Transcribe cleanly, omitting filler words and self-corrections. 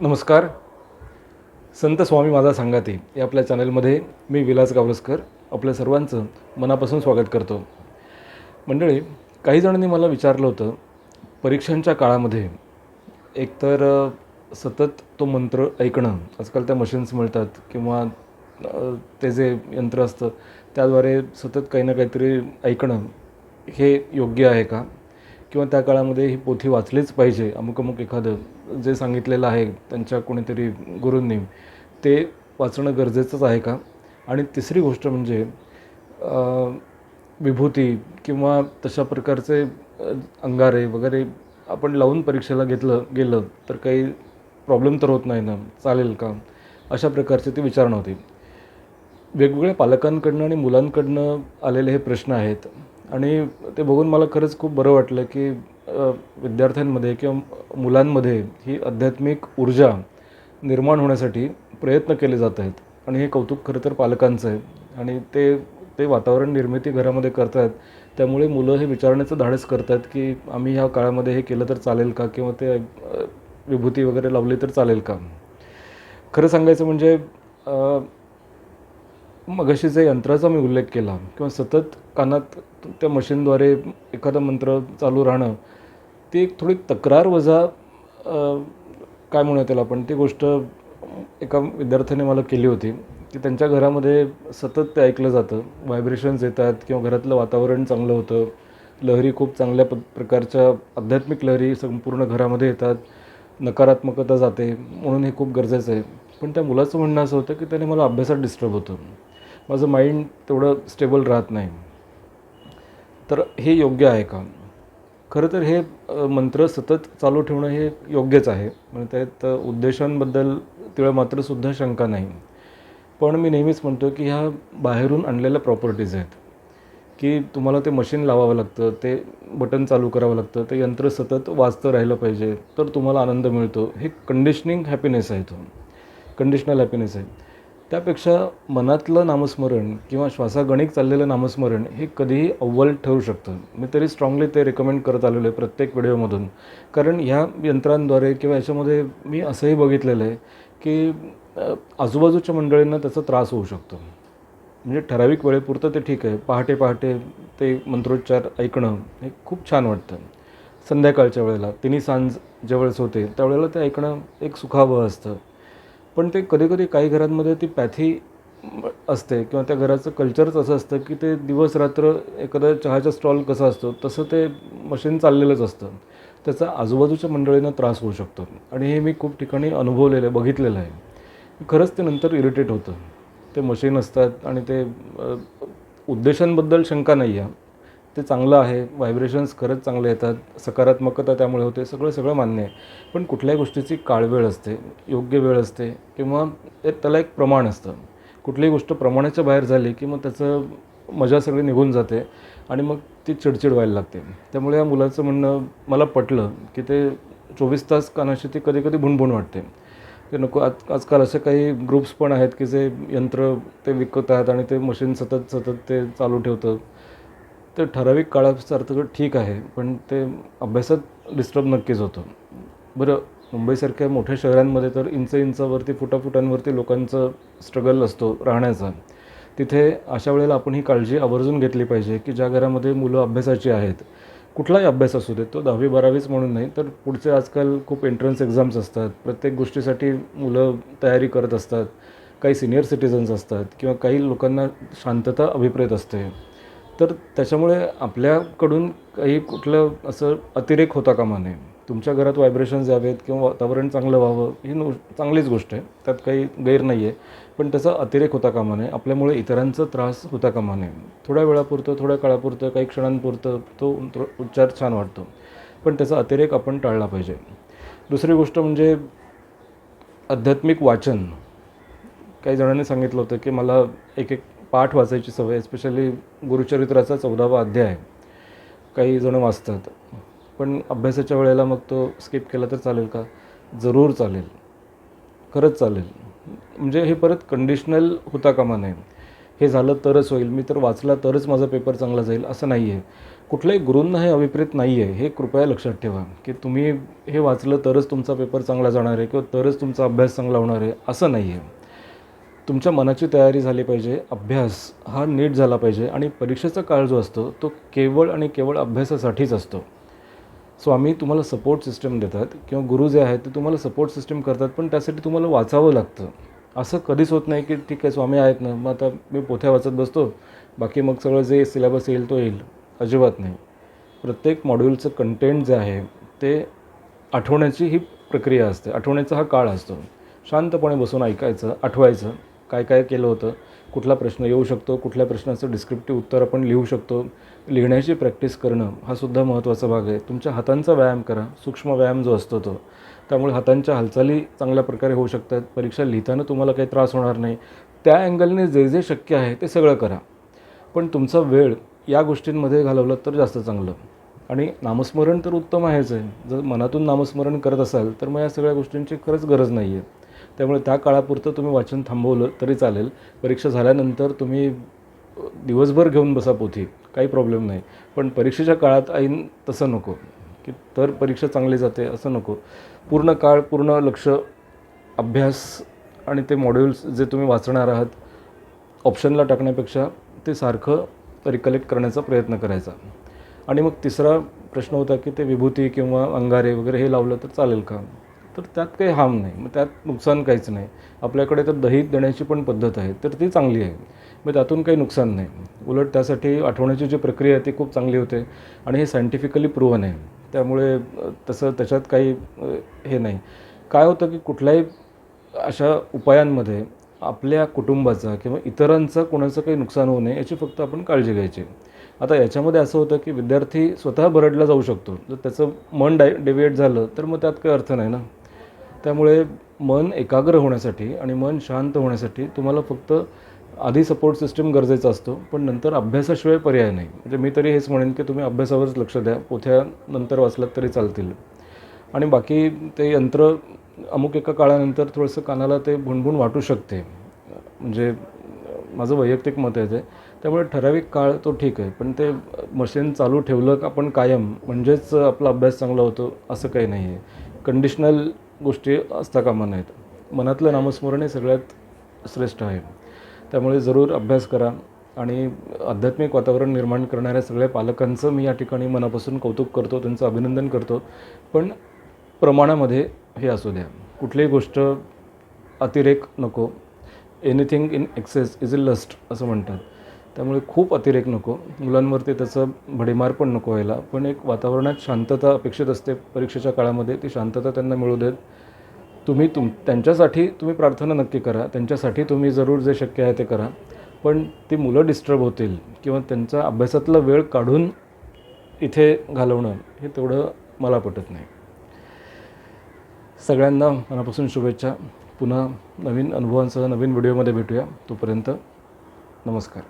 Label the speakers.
Speaker 1: नमस्कार. संत स्वामी माझा संगाती या आपल्या चॅनलमध्ये मी विलास गावस्कर आपल्या सर्वांचं मनापासून स्वागत करतो. मंडळी, काही जणांनी मला विचारलं होतं, परीक्षांच्या काळामध्ये एकतर सतत तो मंत्र ऐकणं, आजकाल त्या मशीन्स मिळतात किंवा ते जे यंत्र असतं त्याद्वारे सतत काही ना काहीतरी ऐकणं हे योग्य आहे का? किंवा त्या काळामध्ये ही पोथी वाचलीच पाहिजे, अमुक एखादं जे सांगितलेलं आहे त्यांच्या कोणीतरी गुरूंनी, ते वाचणं गरजेचंच आहे का? आणि तिसरी गोष्ट म्हणजे विभूती किंवा तशा प्रकारचे अंगारे वगैरे आपण लावून परीक्षेला गेलं तर काही प्रॉब्लेम तर होत नाही ना, चालेल का? अशा प्रकारची ती विचारणा होती. वेगवेगळ्या पालकांकडनं आणि मुलांकडनं आलेले हे प्रश्न आहेत आणि ते बघून मला खरंच खूप बरं वाटलं की विद्यार्थ्यांमध्ये किंवा मुलांमध्ये ही आध्यात्मिक ऊर्जा निर्माण होण्यासाठी प्रयत्न केले जात आहेत आणि हे कौतुक खरं तर पालकांचं आहे. आणि ते वातावरण निर्मिती घरामध्ये करत आहेत, त्यामुळे मुलं हे विचारण्याचं धाडस करतात की आम्ही ह्या काळामध्ये हे केलं तर चालेल का? किंवा ते विभूती वगैरे लावली तर चालेल का? खरं सांगायचं म्हणजे मगाशी जे यंत्राचा मी उल्लेख केला किंवा सतत कानात त्या मशीनद्वारे एखादा मंत्र चालू राहणं, ती एक थोडी तक्रारवजा काय म्हणूया त्याला आपण, ती गोष्ट एका विद्यार्थ्याने मला केली होती की त्यांच्या घरामध्ये सतत ते ऐकलं जातं, व्हायब्रेशन्स येतात किंवा घरातलं वातावरण चांगलं होतं, लहरी खूप चांगल्या प्रकारच्या आध्यात्मिक लहरी संपूर्ण घरामध्ये येतात, नकारात्मकता जाते, म्हणून हे खूप गरजेचं आहे. पण त्या मुलाचं म्हणणं असं होतं की त्याने मला अभ्यासात डिस्टर्ब होतं, माझं माइंड तेवढं स्टेबल राहत नाही. तर हे योग्य आहे का? खरं तर हे मंत्र सतत चालू ठेवणं हे योग्यच आहे, म्हणजे त्यात उद्देशांबद्दल तिळं मात्रसुद्धा शंका नाही. पण मी नेहमीच म्हणतो की ह्या बाहेरून आणलेल्या प्रॉपर्टीज आहेत की तुम्हाला ते मशीन लावावं लागतं, ते बटन चालू करावं लागतं, ते यंत्र सतत वाजतं राहिलं पाहिजे तर तुम्हाला आनंद मिळतो. हे कंडिशनिंग हॅपीनेस आहे, तो कंडिशनल हॅपीनेस आहे. त्यापेक्षा मनातलं नामस्मरण किंवा श्वासागणिक चाललेलं नामस्मरण हे कधीही अव्वल ठरू शकतं. मी तरी स्ट्रॉंगली ते रेकमेंड करत आलेलो आहे प्रत्येक व्हिडिओमधून. कारण ह्या यंत्रांद्वारे किंवा याच्यामध्ये मी असंही बघितलेलं आहे की आजूबाजूच्या मंडळींना त्याचा त्रास होऊ शकतो. म्हणजे ठराविक वेळेपुरतं ते ठीक आहे, पहाटे पहाटे ते मंत्रोच्चार ऐकणं हे खूप छान वाटतं. संध्याकाळच्या वेळेला तिन्ही सांज ज्यावेळेस होते त्यावेळेला ते ऐकणं एक सुखावह असतं. पण ते कधीकधी काही घरांमध्ये ती पॅथी असते किंवा त्या घराचं कल्चरच असं असतं की ते दिवस रात्र एखादा चहाचा स्टॉल कसा असतो तसं ते मशीन चाललेलंच असतं. त्याचा आजूबाजूच्या मंडळींना त्रास होऊ शकतो आणि हे मी खूप ठिकाणी अनुभवलेलं आहे, बघितलेलं आहे. खरंच ते नंतर इरिटेट होतं. ते मशीन असतात आणि ते उद्देशांबद्दल शंका नाही आहे, ते चांगलं आहे, व्हायब्रेशन्स खरंच चांगले येतात, सकारात्मकता त्यामुळे होते, सगळं मान्य आहे. पण कुठल्याही गोष्टीची काळवेळ असते, योग्य वेळ असते किंवा त्याला एक प्रमाण असतं. कुठलीही गोष्ट प्रमाणाच्या बाहेर झाली की मग त्याचं मजा सगळी निघून जाते आणि मग ती चिडचिड व्हायला लागते. त्यामुळे या मुलाचं म्हणणं मला पटलं की ते 24 तास कानाशी ती कधी भुणभुण वाटते, ते नको. आजकाल असे काही ग्रुप्स पण आहेत की जे यंत्र ते विकतात आणि ते मशीन सतत ते चालू ठेवतं. ते ठराविक काळासारखं ठीक आहे, पण ते अभ्यासात डिस्टर्ब नक्कीच होतं. बरं, मुंबईसारख्या मोठ्या शहरांमध्ये तर इंचावरती फुटाफुटांवरती लोकांचं स्ट्रगल असतो राहण्याचा. तिथे अशा वेळेला आपण ही काळजी आवर्जून घेतली पाहिजे की ज्या घरामध्ये मुलं अभ्यासाची आहेत, कुठलाही अभ्यास असू दे, तो 10वी-12वीच म्हणून नाही तर पुढचे आजकाल खूप एंट्रन्स एक्झाम्स असतात, प्रत्येक गोष्टीसाठी मुलं तयारी करत असतात, काही सिनियर सिटिझन्स असतात किंवा काही लोकांना शांतता अभिप्रेत असते. तर त्याच्यामुळे आपल्याकडून काही कुठलं असं अतिरेक होता कामा नये. तुमच्या घरात व्हायब्रेशन्स यावेत किंवा वातावरण चांगलं व्हावं ही चांगलीच गोष्ट आहे, त्यात काही गैर नाही आहे. पण त्याचा अतिरेक होता कामा नये, आपल्यामुळे इतरांचा त्रास होता कामा नये. थोड्या वेळापुरतं, थोड्या काळापुरतं, काही क्षणांपुरतं तो उच्चार छान वाटतो, पण त्याचा अतिरेक आपण टाळला पाहिजे. दुसरी गोष्ट म्हणजे आध्यात्मिक वाचन. काही जणांनी सांगितलं होतं की मला एक पाठ वाचायची सवय, स्पेशली गुरुचरित्राचा 14वा अध्याय काही जणं वाचतात, पण अभ्यासाच्या वेळेला मग तो स्किप केला तर चालेल का? जरूर चालेल, खरंच चालेल. म्हणजे हे परत कंडिशनल होता कामा नये. हे झालं तरच होईल, मी तर वाचला तरच माझा पेपर चांगला जाईल असं नाही आहे. कुठल्याही गुरूंना हे अभिप्रेत नाही आहे, हे कृपया लक्षात ठेवा, की तुम्ही हे वाचलं तरच तुमचा पेपर चांगला जाणार आहे किंवा तरच तुमचा अभ्यास चांगला होणार आहे, असं नाही आहे. तुमच्या मनाची तयारी झाली पाहिजे, अभ्यास हा नीट झाला पाहिजे आणि परीक्षेचा काळ जो असतो तो केवळ आणि केवळ अभ्यासासाठीच असतो. स्वामी तुम्हाला सपोर्ट सिस्टम देतात किंवा गुरु जे आहेत ते तुम्हाला सपोर्ट सिस्टम करतात, पण त्यासाठी तुम्हाला वाचावं लागतं. असं कधीच होत नाही की ठीक आहे स्वामी आहेत ना, मग आता मी पोथ्या वाचत बसतो, बाकी मग सगळं जे सिलेबस येईल तो येईल. अजिबात नाही. प्रत्येक मॉड्यूलचं कंटेंट जे आहे ते आठवण्याची ही प्रक्रिया असते, आठवण्याचा हा काळ असतो. शांतपणे बसून ऐकायचं, आठवायचं, काय काय केलं होतं, कुठला प्रश्न येऊ शकतो, कुठल्या प्रश्नाचं डिस्क्रिप्टिव्ह उत्तर आपण लिहू शकतो. लिहिण्याची प्रॅक्टिस करणं हा सुद्धा महत्त्वाचा भाग आहे. तुमच्या हातांचा व्यायाम करा, सूक्ष्म व्यायाम जो असतो तो. त्यामुळे हातांच्या हालचाली चांगल्या प्रकारे होऊ शकतात. परीक्षा लिहिताना तुम्हाला काही त्रास होणार नाही. त्या अँगलने जे जे शक्य आहे ते सगळं करा. पण तुमचा वेळ या गोष्टींमध्ये घालवलं तर जास्त चांगलं. आणि नामस्मरण तर उत्तम आहेच आहे. जर मनातून नामस्मरण करत असाल तर मग या सगळ्या गोष्टींची खरंच गरज नाही आहे. त्यामुळे त्या काळापुरतं तुम्ही वाचन थांबवलं तरी चालेल. परीक्षा झाल्यानंतर तुम्ही दिवसभर घेऊन बसा पोथी, काही प्रॉब्लेम नाही. पण परीक्षेच्या काळात ऐन तसं नको, की तर परीक्षा चांगली जाते असं नको. पूर्ण काळ, पूर्ण लक्ष, अभ्यास आणि ते मॉड्यूल्स जे तुम्ही वाचणार आहात ऑप्शनला टाकण्यापेक्षा ते सारखं रिकलेक्ट करण्याचा प्रयत्न करायचा. आणि मग तिसरा प्रश्न होता की ते विभूती किंवा अंगारे वगैरे हे लावलं तर चालेल का? तर त्यात काही हार्म नाही, मग त्यात नुकसान काहीच नाही. आपल्याकडे तर दही देण्याची पण पद्धत आहे, तर ती चांगली आहे. मग त्यातून काही नुकसान नाही. उलट त्यासाठी आठवण्याची जी प्रक्रिया आहे ती खूप चांगली होते आणि हे सायंटिफिकली प्रूव्हन आहे. त्यामुळे तसं त्याच्यात काही हे नाही. काय होतं की कुठल्याही अशा उपायांमध्ये आपल्या कुटुंबाचा किंवा इतरांचं कोणाचं काही नुकसान होऊ नये याची फक्त आपण काळजी घ्यायची. आता याच्यामध्ये असं होतं की विद्यार्थी स्वतः बरडला जाऊ शकतो. जर त्याचं मन डेव्हिएट झालं तर मग त्यात काही अर्थ नाही ना. त्यामुळे मन एकाग्र होण्यासाठी आणि मन शांत होण्यासाठी तुम्हाला फक्त आधी सपोर्ट सिस्टम गरजेचा असतो, पण नंतर अभ्यासाशिवाय पर्याय नाही. म्हणजे मी तरी हेच म्हणेन की तुम्ही अभ्यासावरच लक्ष द्या. पोथ्या नंतर वाचलात तरी चालतील. आणि बाकी ते यंत्र अमुक एका काळानंतर थोडंसं कानाला ते भुणभुण वाटू शकते. म्हणजे माझं वैयक्तिक मत आहे ते. त्यामुळे ठराविक काळ तो ठीक आहे, पण ते मशीन चालू ठेवलं आपण कायम म्हणजेच आपला अभ्यास चांगला होतो असं काही नाही आहे. कंडिशनल गोष्टी असता कामा नाहीत. मनातलं नामस्मरण हे सगळ्यात श्रेष्ठ आहे. त्यामुळे जरूर अभ्यास करा. आणि आध्यात्मिक वातावरण निर्माण करणाऱ्या सगळ्या पालकांचं मी या ठिकाणी मनापासून कौतुक करतो, त्यांचं अभिनंदन करतो. पण प्रमाणामध्ये हे असू द्या. कुठलीही गोष्ट अतिरेक नको. Anything in excess is a lust असं म्हणतात. त्यामुळे खूप अतिरेक नको. मुलांवरती त्याचं भडीमार पण नको व्हायला. पण एक वातावरणात शांतता अपेक्षित असते परीक्षेच्या काळामध्ये. ती शांतता त्यांना मिळू देत. तुम्ही त्यांच्यासाठी तुम्ही प्रार्थना नक्की करा. त्यांच्यासाठी तुम्ही जरूर जे शक्य आहे ते करा. पण ती मुलं डिस्टर्ब होतील किंवा त्यांचा अभ्यासातला वेळ काढून इथे घालवणं हे तेवढं मला पटत नाही. सगळ्यांना मनापासून शुभेच्छा. पुन्हा नवीन अनुभवांसह नवीन व्हिडिओमध्ये भेटूया. तोपर्यंत नमस्कार.